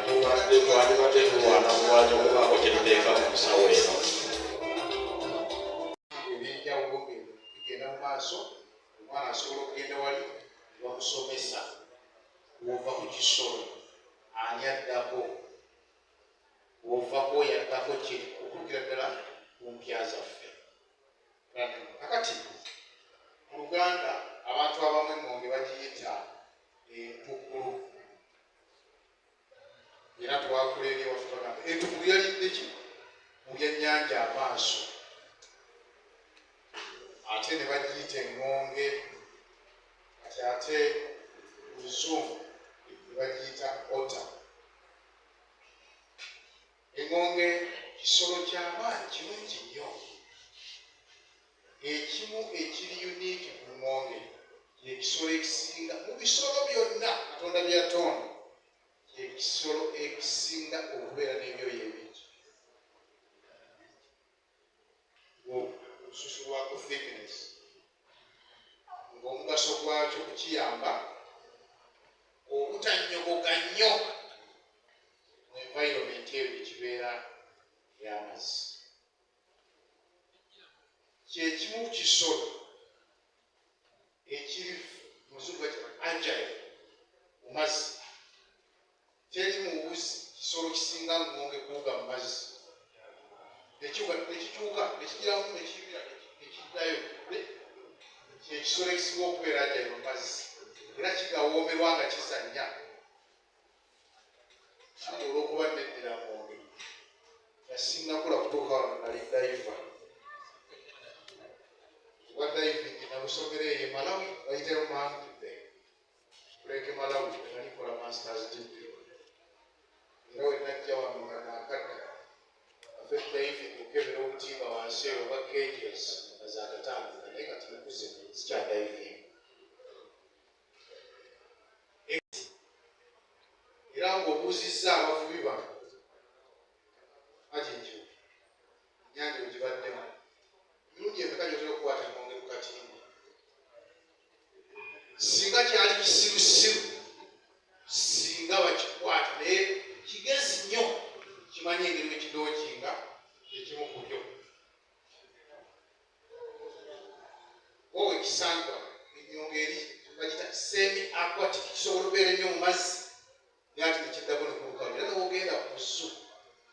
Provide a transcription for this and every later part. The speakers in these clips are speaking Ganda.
twandibadde tulwana kulwaki okubaako kyebiteeka mu nsawo eno. Ebyenjawulo bigenda mu maaso, omwana asobola okugenda wali bamusomesa wova ku kisolo ani addako wovako yaddako kye okutuukira ddala ku mpya zaffe. Kakati mu Luganda abantu abamu emmonge bagiyita entukulu era twakulera ewaffe bagamba entukulu yalidde ki mu byennyanja amaaso ate ne bagiyita engonge kati ate Luzungu ne bagiyita ota. Engonge kisolo ky'amaanyi kirungi nnyo. Ekimu ekiri uniiki ku ngonge kyekisolo ekisinga mu bisolo byonna Katonda bye yatonda kyekisolo ekisinga okubeera n'ebyoya ebingi. Olususu lwako thickness ng'omugaso gwakyo kukiyamba obutanyogoga nnyo mu environment eyo gyekibeera ey'amazzi. Kyekimu ku kisolo ekiri muzungu agile mu mazzi. Teri mu buzi kisolo kisinga ngonge kuwuga mu mazzi nekikyuka nekigiramu nekiyimira nekiddayo kyekisolo ekisinga okubeera agile mu mazzi era kigawoomerwa nga kizannya ate olw'okuba neddira ngonge yasinga kula kutuuka wano nali daiva wa diving nabusomera eyo Malawi bayitayo Mangudde kuleke Malawi nalikola masters degree era wenajja wano nga nakadda afe diving okebera obutimba wansi eyo oba cages nga zakatambula naye kati nakuze sikya diving era ng'obuuzizza abavubi bano ajenju nyanja ogibaddemu mirundi emeka gyotera okukwata engonge ku katimba singa kyali kisirusiru singa bakikwata naye kigezi nnyo kimanyi engeri wekidookinga ekimu ku byo wowe kisangwa ennyonga eri bagita semi aquatic kisobola okubeera ennyo mu mazzi naye ati nekiddako nekulukawo era newogenda ku busu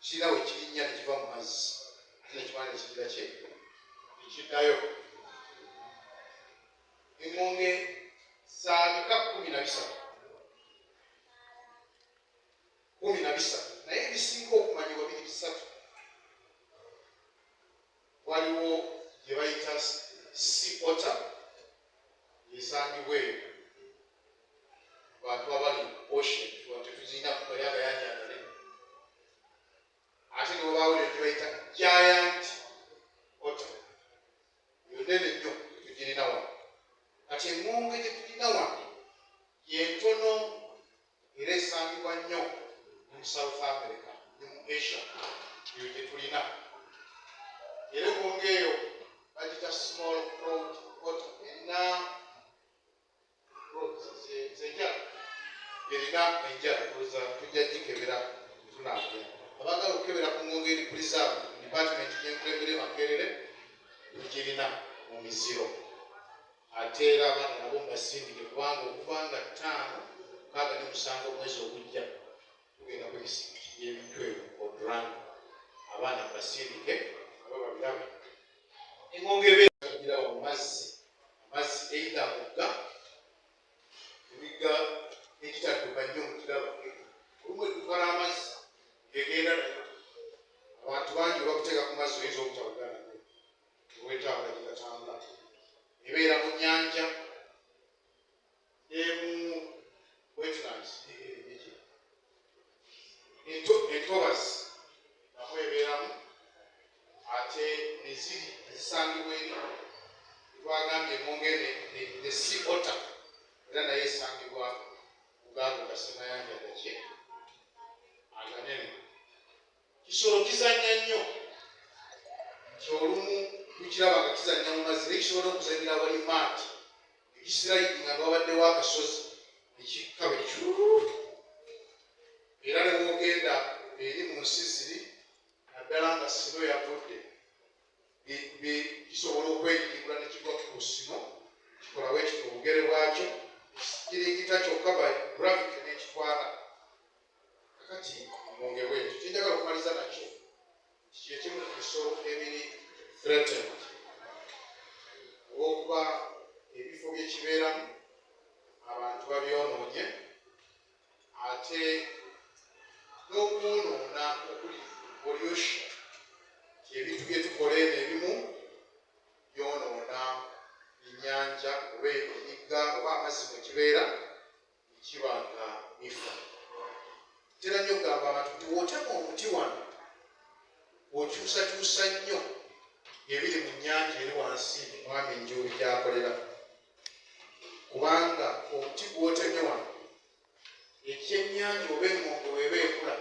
kirina we kirinnya nekiva mu mazzi ate nekimanyi nekigira kye ekiddayo. Engonge za bika 13 naye ebisinga okumanyibwa biri 3. Waliwo gye bayita sea otter esangibwa eyo bantu abali ocean tetuzirina kukali agayanjagale ate ne wabaawo gye bayita giant otter yonene nnyo tetugirina wano. Kati engonge gyetulina wano yentono era esangibwa nnyo mu South Africa ne mu Asia eyo gyetulina era engonge eyo bagita small throat otter erina zenjala erina enjala kuza tujja gikebera tunagenda abagala okukebera ku ngonge eri preserve department y'enkulembere Makerere tugirina mu miziro ate era abaana nabo mbasindike kubanga okubanga 5-7 omwezi ogujja tugenda kwekisiki y'ebintu ebyo odran abaana mbasindike abo babirabe engonge ebeera mu mazzi eida mugga emigga egitadduka nnyo mu kiraba olumu edukala amazzi egenda nayo abantu bangi bakuteeka ku mazzi oyinza obutabugana ewetaaga gigatambula ebeera mu nnyanja emu wetlands entobazi namwe ebeeramu ate neziri ezisangibwa eri twagambye engonge ne sea otter era naye esangibwa mugago gasemayanja gakye aganene. Kisolo kizannya nnyo nti olumu tukiraba nga kizannya mu mazzi naye kisobola okuzannyira wali maati ekisiraidinga nga wabaddewo akasozi ekikkabe era ne bwogenda eri mu nsi ziri naddala nga sino yavudde kisobola okweyigibula ne kigwa ku sino kikolawo ekito obugere bwakyo kiringita kyokka ba gravity n'ekitwala kakati mwonge bwekyo kyenjagala okumaliza nakyo kyekimu ku bisolo ebiri threatened olwokuba ebifo byekibeeramu abantu babyonoonye ate n'okwonoona okuli pollution ebintu byetukola eno ebimu byonoona ennyanja oba emigga oba amazzi mwe kibeera kiba nga bifa. Tera nnyo okugamba abantu nti wootema omuti wano okyusakyusa nnyo ebiri mu nnyanja eri wansi mwami enjubi gyakolera, kubanga omuti gw'otemye wano ekyennyanja oba emmongo weeba ekula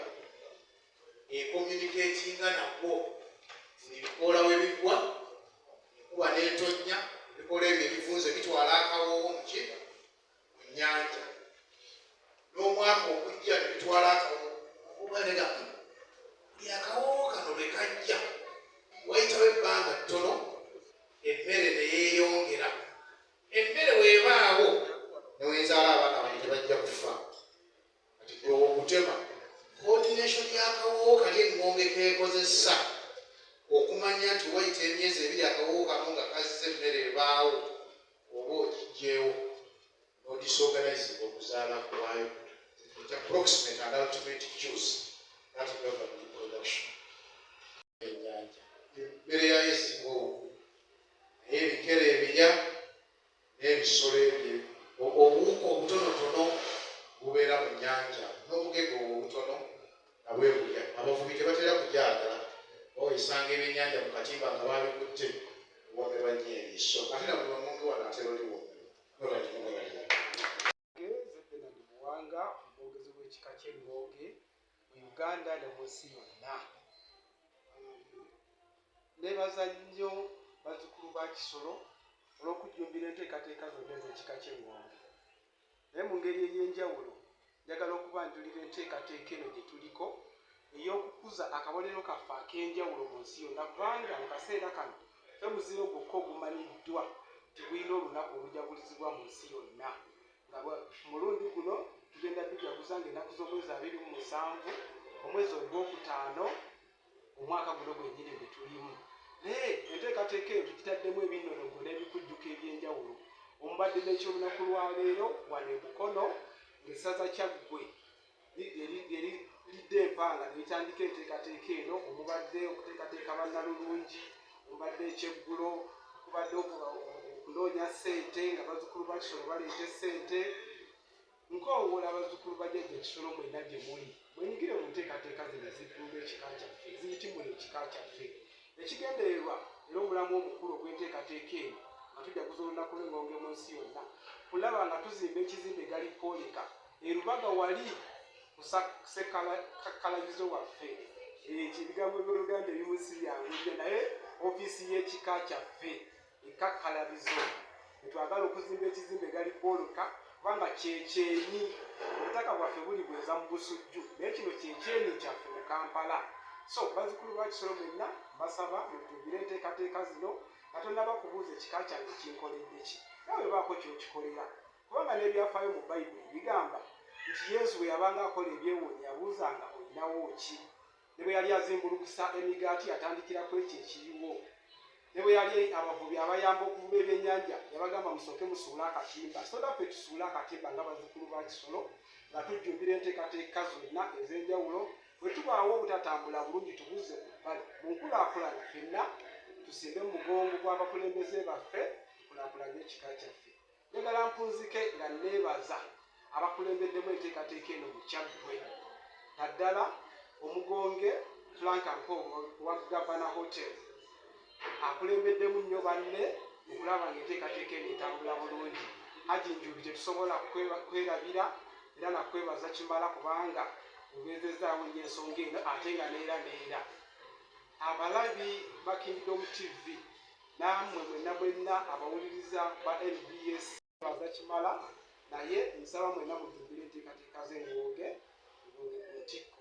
ekomyunikeetinga nagwo ebikoola we bigwa ekuba n'etonnya ebikoola ebyo ebivunze bitwala akawoowo mu nnyanja n'omwaka okujja ne bitwala akawoowo obanega buli akawoowo kano lwe kajja wayitawo ebbanga ttono emmere ne yeeyongera. Emmere weebaawo newenzaala abaana bange tebajja kufa kati gwewo okutema coordination y'akawoowo kali engonge keekozesa okumanya nti wayita emyezi ebiri akawoowo kano nga kazze emmere ebaawo oba okijjeewo n'odisorganizing okuzaala kwayo approximate and ultimate cues that govern the production. Ennyanja emmere yayo esinga obukulu naye ebikere ebirya n'ebisolo ebyo obuwuka obutonotono bubeera mu nnyanja n'obugege obwo obutono nabwe bulya. Abavubi tebatera kujaagala oyisanga ebyennyanja mu katimba nga babikutte womerwa nnyo eriiso ate na buli wamungu wano atera oli womerwa. Benard Muwanga omwogezi w'ekika ky'Engonge mu Uganda ne mu nsi yonna. Neebaza nnyo bazzukulu ba Kisolo olw'okujjumbira enteekateeka zonna ez'ekika ky'Engonge. Naye mu ngeri ey'enjawulo njagala okubanjulira enteekateeka eno gye tuliko ey'okukuza akabonero kaffe ak'enjawulo mu nsi yonna, kubanga mu kaseera kano ffe muziro gwokka ogumanyiddwa tigulina olunaku olujagulizibwa mu nsi yonna. Nga mulundi guno tugenda tujaguza ng'ennaku z'omwezi 27 omwezi ogwokutaano omwaka guno gwennyini gwe tulimu. Naye enteekateeka eyo tugitaddemu ebinnonogo n'ebikujjuko eby'enjawulo. Omubadde n'ekyolunaku lwaleero wano e Mukono ng'essaza Kyaggwe lidde empanga ne litandika enteekateeka eno. Omubadde okuteekateeka bannalulungi, omubadde ekyeggulo, okubadde okunoonya ssente nga bazzukulu ba Kisolo baleeta essente. Nkowoola abazzukulu ba jjajja Kisolo mwenna gye muli mwenyigire mu nteekateeka zino ezidduuba ekika kyaffe, eziyitimula ekika kyaffe. Ekigendererwa era omulamu omukulu ogw'enteekateeka eno nga tujaguza olunaku lw'Engonge mu nsi yonna, kulaba nga tuzimba ekizimbe Galipoolika erubaga wali ku ssekkalabizo waffe. Ebigambo by'Oluganda ebimu si byangu naye ofiisi y'ekika kyaffe ekakkalabizo etwagala okuzimba ekizimbe Galipoolika kubanga kyekyenyi obutaka bwaffe buli bweza mu Busujju naye kino kyekyenyi kyaffe mu Kampala. So bazzukulu ba Kisolo mwenna basaba mujjumbire enteekateeka zino nga tonnabakubuuza ekika kyange kinkoledde ki, nawe baako kyokikolera, kubanga n'ebyafaayo mu Bayibuli bigamba nti Yesu bwe yabanga akola ebyewuunyo yabuuzanga olinawo ki. Ne bwe yali azimbulukusa emigaati yatandikirako ekyo ekiriwo. Ne bwe yali abavubi abayamba okuvuba ebyennyanja yabagamba musooke musuule akatimba. So naffe tusuule akatimba nga bazzukulu ba Kisolo nga tujjumbira enteekateeka zonna ez'enjawulo. Bwe tubaawo obutatambula bulungi tubuze ku bbali mu nkulaakulana ffenna tusimbe mu mugongo gw'abakulembeze baffe tukulaakulanye ekika kyaffe. Njagala mpunzike nga neebaza abakulembeddemu enteekateeka eno mu Kyaggwe, naddala Omugonge Frank Ankogo wa Gavana Hotel akulembeddemu nnyo banne okulaba ng'enteekateeka eno etambula bulungi. Haji Njubi tetusobola kwerabira era nakwebaza kimala kubanga ogezezzaawo nnyo ensonga eno ate nga neera. Abalabi ba Kingdom TV nammwe mwenna abawuliriza ba NBS baza kimala, naye nsaba mwenna mujjumbire enteekateeka z'Engonge lutikko